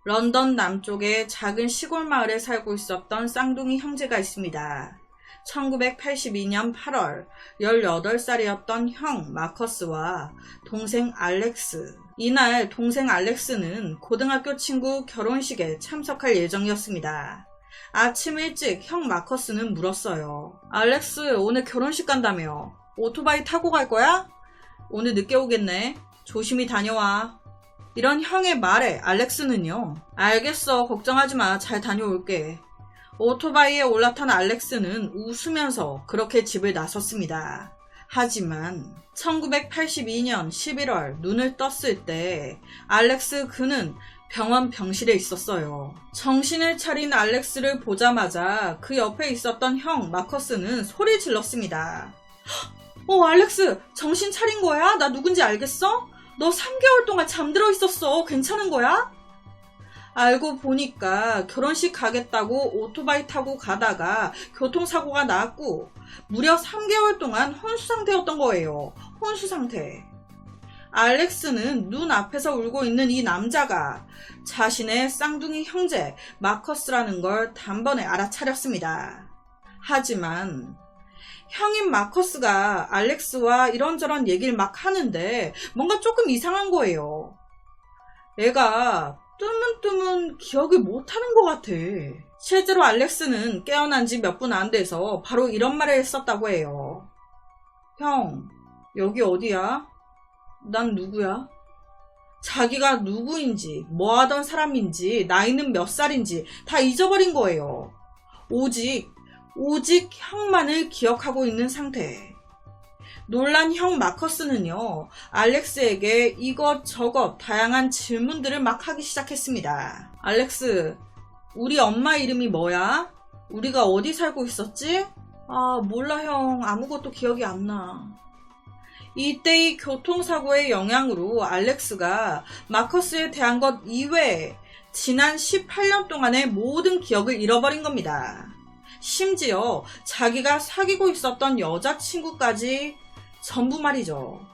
런던 남쪽의 작은 시골 마을에 살고 있었던 쌍둥이 형제가 있습니다. 1982년 8월 18살이었던 형 마커스와 동생 알렉스. 이날 동생 알렉스는 고등학교 친구 결혼식에 참석할 예정이었습니다. 아침 일찍 형 마커스는 물었어요. 알렉스, 오늘 결혼식 간다며? 오토바이 타고 갈 거야? 오늘 늦게 오겠네. 조심히 다녀와. 이런 형의 말에 알렉스는요. 알겠어, 걱정하지 마. 잘 다녀올게. 오토바이에 올라탄 알렉스는 웃으면서 그렇게 집을 나섰습니다. 하지만 1982년 11월 눈을 떴을 때 알렉스 그는 병원 병실에 있었어요. 정신을 차린 알렉스를 보자마자 그 옆에 있었던 형 마커스는 소리 질렀습니다. 알렉스, 정신 차린 거야? 나 누군지 알겠어? 너 3개월 동안 잠들어 있었어. 괜찮은 거야? 알고 보니까 결혼식 가겠다고 오토바이 타고 가다가 교통사고가 났고 무려 3개월 동안 혼수 상태였던 거예요. 혼수 상태. 알렉스는 눈앞에서 울고 있는 이 남자가 자신의 쌍둥이 형제 마커스라는 걸 단번에 알아차렸습니다. 하지만 형인 마커스가 알렉스와 이런저런 얘기를 막 하는데 뭔가 조금 이상한 거예요. 애가 뜨문뜨문 기억을 못하는 것 같아. 실제로 알렉스는 깨어난 지 몇 분 안 돼서 바로 이런 말을 했었다고 해요. 형, 여기 어디야? 난 누구야? 자기가 누구인지, 뭐 하던 사람인지, 나이는 몇 살인지 다 잊어버린 거예요. 오직 형만을 기억하고 있는 상태. 놀란 형 마커스는요, 알렉스에게 이것저것 다양한 질문들을 막 하기 시작했습니다. 알렉스, 우리 엄마 이름이 뭐야? 우리가 어디 살고 있었지? 몰라 형. 아무것도 기억이 안 나. 이때의 교통사고의 영향으로 알렉스가 마커스에 대한 것 이외에 지난 18년 동안의 모든 기억을 잃어버린 겁니다. 심지어 자기가 사귀고 있었던 여자친구까지 전부 말이죠.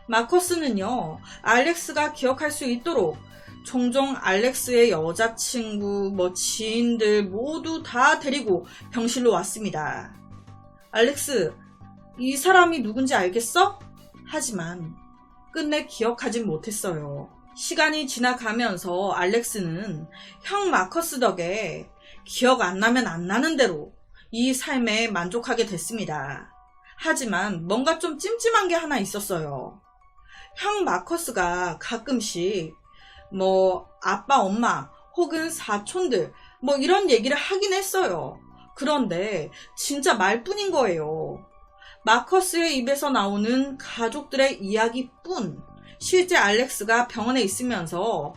마커스는요, 알렉스가 기억할 수 있도록 종종 알렉스의 여자친구, 지인들 모두 다 데리고 병실로 왔습니다. 알렉스, 이 사람이 누군지 알겠어? 하지만 끝내 기억하진 못했어요. 시간이 지나가면서 알렉스는 형 마커스 덕에 기억 안 나면 안 나는 대로 이 삶에 만족하게 됐습니다. 하지만 뭔가 좀 찜찜한 게 하나 있었어요. 형 마커스가 가끔씩 아빠, 엄마 혹은 사촌들 이런 얘기를 하긴 했어요. 그런데 진짜 말뿐인 거예요. 마커스의 입에서 나오는 가족들의 이야기뿐. 실제 알렉스가 병원에 있으면서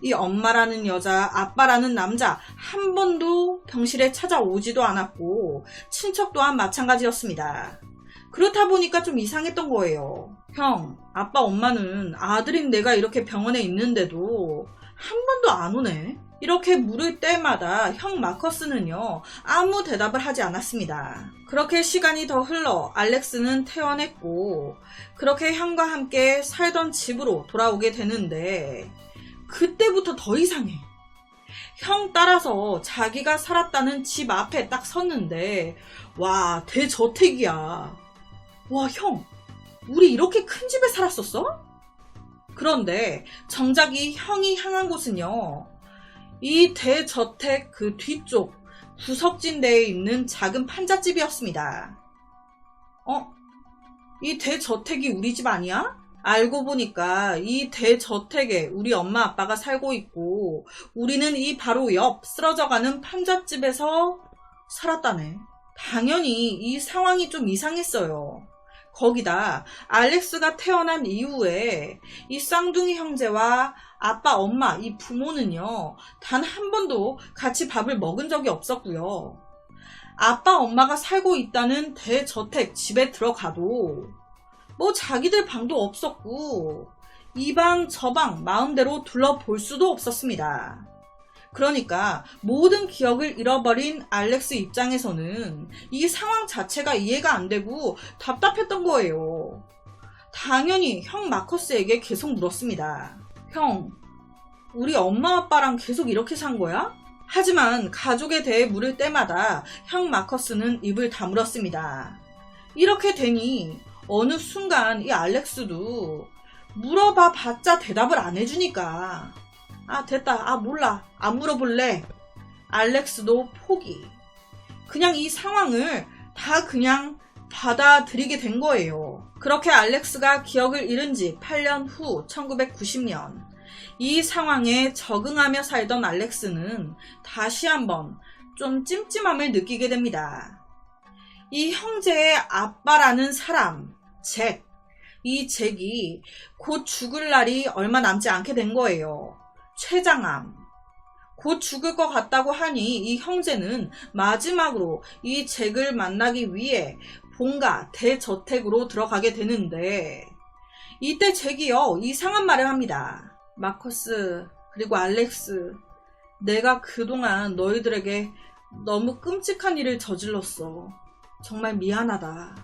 이 엄마라는 여자, 아빠라는 남자 한 번도 병실에 찾아오지도 않았고 친척 또한 마찬가지였습니다. 그렇다 보니까 좀 이상했던 거예요. 형, 아빠, 엄마는 아들인 내가 이렇게 병원에 있는데도 한 번도 안 오네? 이렇게 물을 때마다 형 마커스는요, 아무 대답을 하지 않았습니다. 그렇게 시간이 더 흘러 알렉스는 퇴원했고 그렇게 형과 함께 살던 집으로 돌아오게 되는데 그때부터 더 이상해. 형 따라서 자기가 살았다는 집 앞에 딱 섰는데 와, 대저택이야. 와, 형, 우리 이렇게 큰 집에 살았었어? 그런데 정작 이 형이 향한 곳은요, 이 대저택 그 뒤쪽 구석진 데에 있는 작은 판잣집이었습니다. 이 대저택이 우리 집 아니야? 알고 보니까 이 대저택에 우리 엄마 아빠가 살고 있고 우리는 이 바로 옆 쓰러져가는 판잣집에서 살았다네. 당연히 이 상황이 좀 이상했어요. 거기다 알렉스가 태어난 이후에 이 쌍둥이 형제와 아빠, 엄마, 이 부모는요, 단 한 번도 같이 밥을 먹은 적이 없었고요. 아빠, 엄마가 살고 있다는 대저택 집에 들어가도 자기들 방도 없었고 이 방, 저 방 마음대로 둘러볼 수도 없었습니다. 그러니까 모든 기억을 잃어버린 알렉스 입장에서는 이 상황 자체가 이해가 안 되고 답답했던 거예요. 당연히 형 마커스에게 계속 물었습니다. 형, 우리 엄마 아빠랑 계속 이렇게 산 거야? 하지만 가족에 대해 물을 때마다 형 마커스는 입을 다물었습니다. 이렇게 되니 어느 순간 이 알렉스도 물어봐 봤자 대답을 안 해주니까 됐다. 몰라. 안 물어볼래. 알렉스도 포기. 그냥 이 상황을 다 그냥 받아들이게 된 거예요. 그렇게 알렉스가 기억을 잃은 지 8년 후 1990년 이 상황에 적응하며 살던 알렉스는 다시 한번 좀 찜찜함을 느끼게 됩니다. 이 형제의 아빠라는 사람, 잭. 이 잭이 곧 죽을 날이 얼마 남지 않게 된 거예요. 췌장암. 곧 죽을 것 같다고 하니 이 형제는 마지막으로 이 잭을 만나기 위해 본가 대저택으로 들어가게 되는데 이때 잭이요 이상한 말을 합니다. 마커스 그리고 알렉스, 내가 그동안 너희들에게 너무 끔찍한 일을 저질렀어. 정말 미안하다.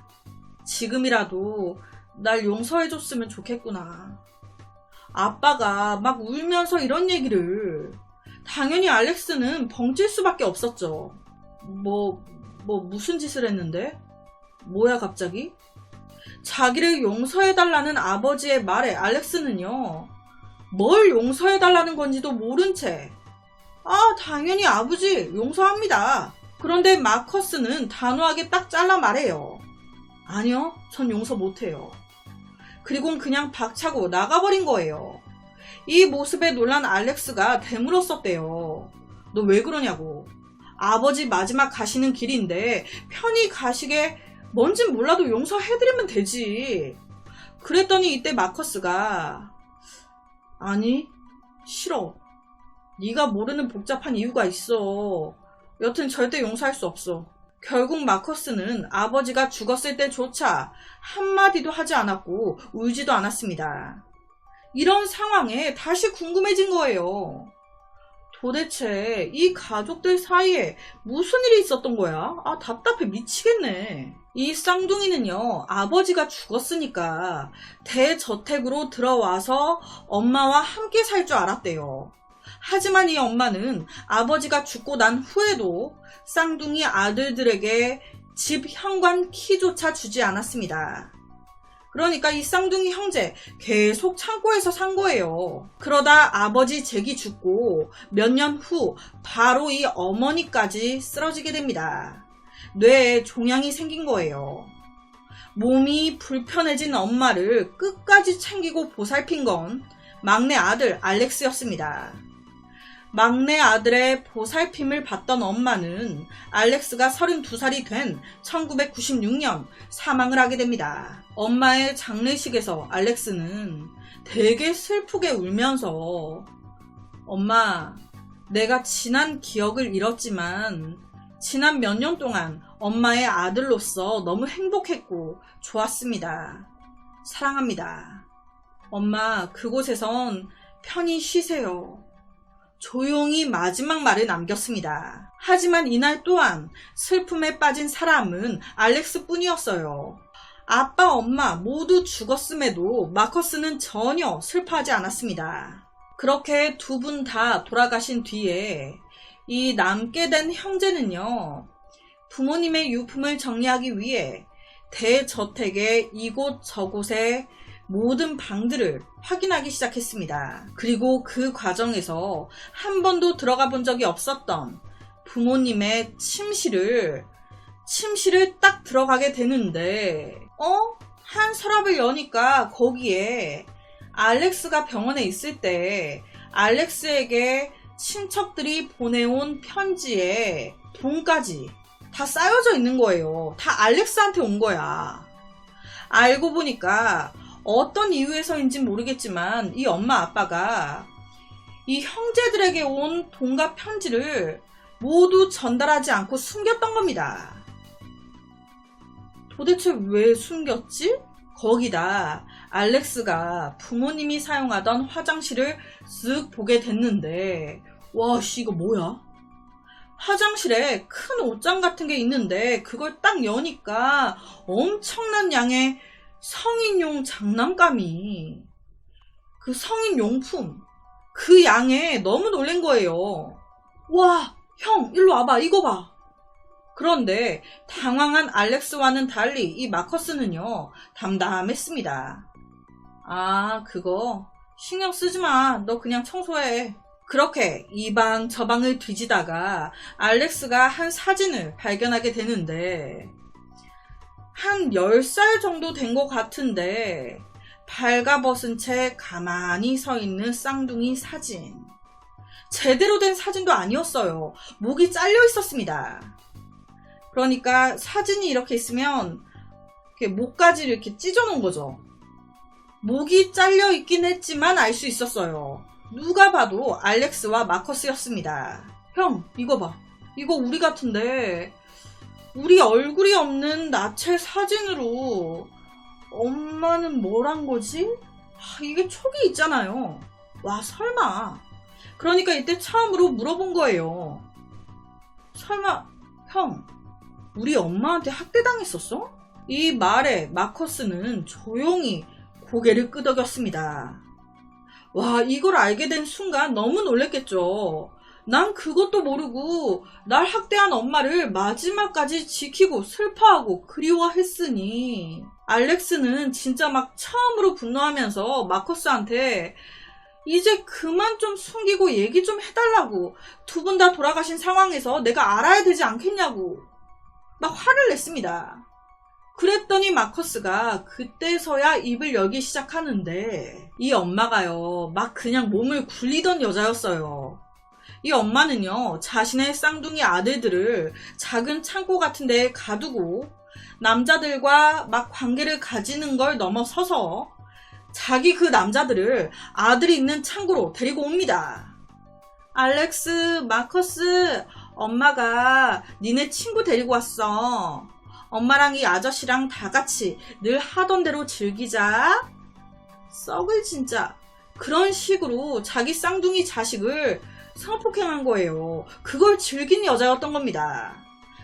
지금이라도 날 용서해줬으면 좋겠구나. 아빠가 막 울면서 이런 얘기를. 당연히 알렉스는 벙찔 수밖에 없었죠. 무슨 짓을 했는데? 뭐야 갑자기? 자기를 용서해달라는 아버지의 말에 알렉스는요, 뭘 용서해달라는 건지도 모른 채 당연히 아버지 용서합니다. 그런데 마커스는 단호하게 딱 잘라 말해요. 아니요, 전 용서 못해요. 그리고는 그냥 박차고 나가버린 거예요. 이 모습에 놀란 알렉스가 되물었었대요. 너 왜 그러냐고. 아버지 마지막 가시는 길인데 편히 가시게 뭔진 몰라도 용서해드리면 되지. 그랬더니 이때 마커스가 아니 싫어. 네가 모르는 복잡한 이유가 있어. 여튼 절대 용서할 수 없어. 결국 마커스는 아버지가 죽었을 때조차 한마디도 하지 않았고 울지도 않았습니다. 이런 상황에 다시 궁금해진 거예요. 도대체 이 가족들 사이에 무슨 일이 있었던 거야? 답답해 미치겠네. 이 쌍둥이는요, 아버지가 죽었으니까 대저택으로 들어와서 엄마와 함께 살 줄 알았대요. 하지만 이 엄마는 아버지가 죽고 난 후에도 쌍둥이 아들들에게 집 현관 키조차 주지 않았습니다. 그러니까 이 쌍둥이 형제 계속 창고에서 산 거예요. 그러다 아버지 잭이 죽고 몇 년 후 바로 이 어머니까지 쓰러지게 됩니다. 뇌에 종양이 생긴 거예요. 몸이 불편해진 엄마를 끝까지 챙기고 보살핀 건 막내 아들 알렉스였습니다. 막내 아들의 보살핌을 받던 엄마는 알렉스가 32살이 된 1996년 사망을 하게 됩니다. 엄마의 장례식에서 알렉스는 되게 슬프게 울면서 엄마, 내가 지난 기억을 잃었지만 지난 몇 년 동안 엄마의 아들로서 너무 행복했고 좋았습니다. 사랑합니다. 엄마, 그곳에선 편히 쉬세요. 조용히 마지막 말을 남겼습니다. 하지만 이날 또한 슬픔에 빠진 사람은 알렉스 뿐이었어요. 아빠, 엄마 모두 죽었음에도 마커스는 전혀 슬퍼하지 않았습니다. 그렇게 두 분 다 돌아가신 뒤에 이 남게 된 형제는요, 부모님의 유품을 정리하기 위해 대저택의 이곳 저곳에 모든 방들을 확인하기 시작했습니다. 그리고 그 과정에서 한 번도 들어가 본 적이 없었던 부모님의 침실을 딱 들어가게 되는데 한 서랍을 여니까 거기에 알렉스가 병원에 있을 때 알렉스에게 친척들이 보내온 편지에 돈까지 다 쌓여져 있는 거예요. 다 알렉스한테 온 거야. 알고 보니까 어떤 이유에서인진 모르겠지만 이 엄마 아빠가 이 형제들에게 온 돈과 편지를 모두 전달하지 않고 숨겼던 겁니다. 도대체 왜 숨겼지? 거기다 알렉스가 부모님이 사용하던 화장실을 쓱 보게 됐는데 와, 이거 뭐야? 화장실에 큰 옷장 같은 게 있는데 그걸 딱 여니까 엄청난 양의 성인용 장난감이, 그 성인용품, 그 양에 너무 놀란 거예요. 와, 형, 일로 와봐, 이거 봐. 그런데 당황한 알렉스와는 달리 이 마커스는요, 담담했습니다. 아, 그거 신경 쓰지 마. 너 그냥 청소해. 그렇게 이 방 저 방을 뒤지다가 알렉스가 한 사진을 발견하게 되는데, 한 10살 정도 된 것 같은데 발가벗은 채 가만히 서 있는 쌍둥이 사진. 제대로 된 사진도 아니었어요. 목이 잘려 있었습니다. 그러니까 사진이 이렇게 있으면 이렇게 목까지 이렇게 찢어 놓은 거죠. 목이 잘려 있긴 했지만 알 수 있었어요. 누가 봐도 알렉스와 마커스였습니다. 형, 이거 봐. 이거 우리 같은데 우리 얼굴이 없는 나체 사진으로 엄마는 뭘 한 거지? 이게 촉이 있잖아요. 와, 설마. 그러니까 이때 처음으로 물어본 거예요. 설마 형, 우리 엄마한테 학대당했었어? 이 말에 마커스는 조용히 고개를 끄덕였습니다. 와, 이걸 알게 된 순간 너무 놀랬겠죠. 난 그것도 모르고 날 학대한 엄마를 마지막까지 지키고 슬퍼하고 그리워했으니. 알렉스는 진짜 막 처음으로 분노하면서 마커스한테 이제 그만 좀 숨기고 얘기 좀 해달라고, 두 분 다 돌아가신 상황에서 내가 알아야 되지 않겠냐고 막 화를 냈습니다. 그랬더니 마커스가 그때서야 입을 열기 시작하는데, 이 엄마가요, 막 그냥 몸을 굴리던 여자였어요. 이 엄마는요, 자신의 쌍둥이 아들들을 작은 창고 같은 데에 가두고 남자들과 막 관계를 가지는 걸 넘어서서 자기 그 남자들을 아들이 있는 창고로 데리고 옵니다. 알렉스, 마커스, 엄마가 니네 친구 데리고 왔어. 엄마랑 이 아저씨랑 다 같이 늘 하던 대로 즐기자. 썩을 진짜. 그런 식으로 자기 쌍둥이 자식을 성폭행한 거예요. 그걸 즐긴 여자였던 겁니다.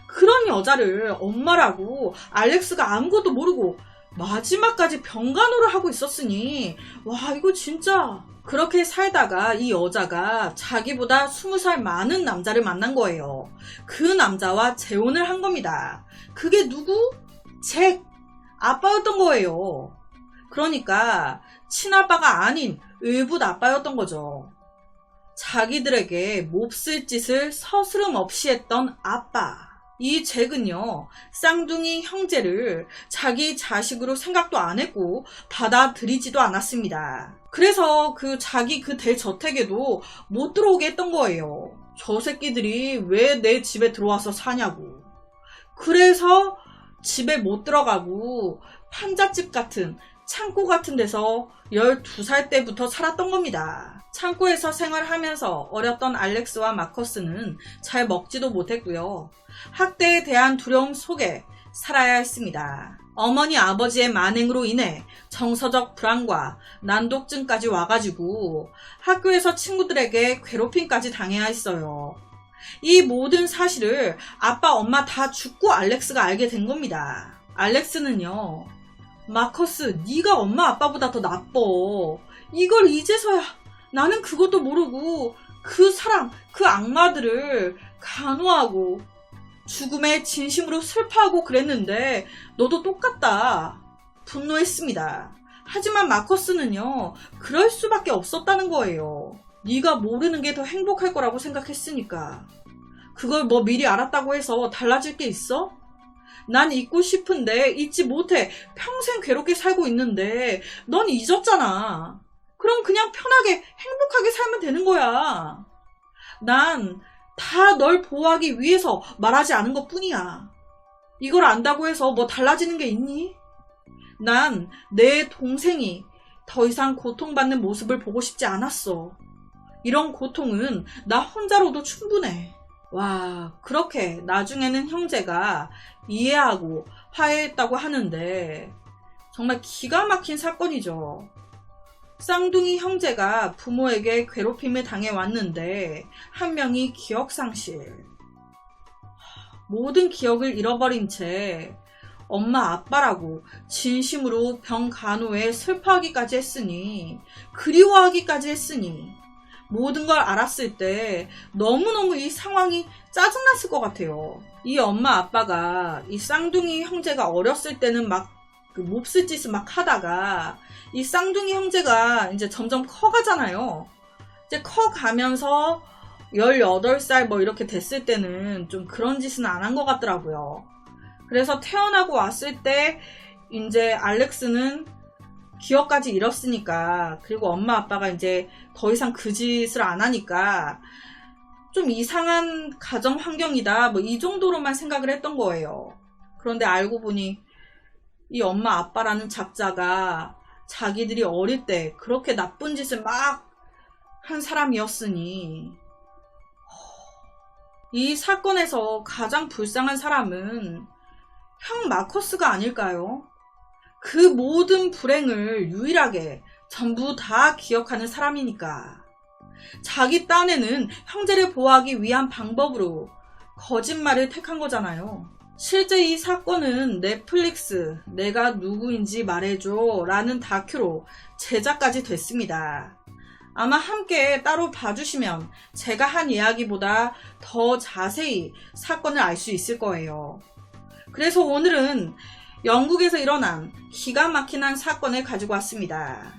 그런 여자를 엄마라고 알렉스가 아무것도 모르고 마지막까지 병간호를 하고 있었으니, 와, 이거 진짜. 그렇게 살다가 이 여자가 자기보다 20살 많은 남자를 만난 거예요. 그 남자와 재혼을 한 겁니다. 그게 누구? 잭, 아빠였던 거예요. 그러니까 친아빠가 아닌 의붓 아빠였던 거죠. 자기들에게 몹쓸 짓을 서스름 없이 했던 아빠. 이 잭은요, 쌍둥이 형제를 자기 자식으로 생각도 안 했고 받아들이지도 않았습니다. 그래서 자기 그 대저택에도 못 들어오게 했던 거예요. 저 새끼들이 왜 내 집에 들어와서 사냐고. 그래서 집에 못 들어가고 판잣집 같은 창고 같은 데서 12살 때부터 살았던 겁니다. 창고에서 생활하면서 어렸던 알렉스와 마커스는 잘 먹지도 못했고요. 학대에 대한 두려움 속에 살아야 했습니다. 어머니 아버지의 만행으로 인해 정서적 불안과 난독증까지 와가지고 학교에서 친구들에게 괴롭힘까지 당해야 했어요. 이 모든 사실을 아빠 엄마 다 죽고 알렉스가 알게 된 겁니다. 알렉스는요, 마커스, 네가 엄마 아빠보다 더 나빠. 이걸 이제서야. 나는 그것도 모르고 그 사람, 그 악마들을 간호하고 죽음에 진심으로 슬퍼하고 그랬는데 너도 똑같다. 분노했습니다. 하지만 마커스는요, 그럴 수밖에 없었다는 거예요. 네가 모르는 게 더 행복할 거라고 생각했으니까. 그걸 뭐 미리 알았다고 해서 달라질 게 있어? 난 잊고 싶은데 잊지 못해 평생 괴롭게 살고 있는데 넌 잊었잖아. 그럼 그냥 편하게 행복하게 살면 되는 거야. 난 다 널 보호하기 위해서 말하지 않은 것 뿐이야. 이걸 안다고 해서 뭐 달라지는 게 있니? 난 내 동생이 더 이상 고통받는 모습을 보고 싶지 않았어. 이런 고통은 나 혼자로도 충분해. 와, 그렇게 나중에는 형제가 이해하고 화해했다고 하는데 정말 기가 막힌 사건이죠. 쌍둥이 형제가 부모에게 괴롭힘을 당해왔는데 한 명이 기억상실. 모든 기억을 잃어버린 채 엄마 아빠라고 진심으로 병간호에 슬퍼하기까지 했으니, 그리워하기까지 했으니 모든 걸 알았을 때 너무너무 이 상황이 짜증났을 것 같아요. 이 엄마 아빠가 이 쌍둥이 형제가 어렸을 때는 막 그 몹쓸 짓을 막 하다가 이 쌍둥이 형제가 이제 점점 커가잖아요. 이제 커가면서 18살 뭐 이렇게 됐을 때는 좀 그런 짓은 안 한 것 같더라고요. 그래서 태어나고 왔을 때 이제 알렉스는 기억까지 잃었으니까, 그리고 엄마 아빠가 이제 더 이상 그 짓을 안 하니까 좀 이상한 가정 환경이다 뭐 이 정도로만 생각을 했던 거예요. 그런데 알고 보니 이 엄마 아빠라는 작자가 자기들이 어릴 때 그렇게 나쁜 짓을 막 한 사람이었으니, 이 사건에서 가장 불쌍한 사람은 형 마커스가 아닐까요? 그 모든 불행을 유일하게 전부 다 기억하는 사람이니까. 자기 딴에는 형제를 보호하기 위한 방법으로 거짓말을 택한 거잖아요. 실제 이 사건은 넷플릭스 내가 누구인지 말해줘 라는 다큐로 제작까지 됐습니다. 아마 함께 따로 봐주시면 제가 한 이야기보다 더 자세히 사건을 알 수 있을 거예요. 그래서 오늘은 영국에서 일어난 기가 막힌 한 사건을 가지고 왔습니다.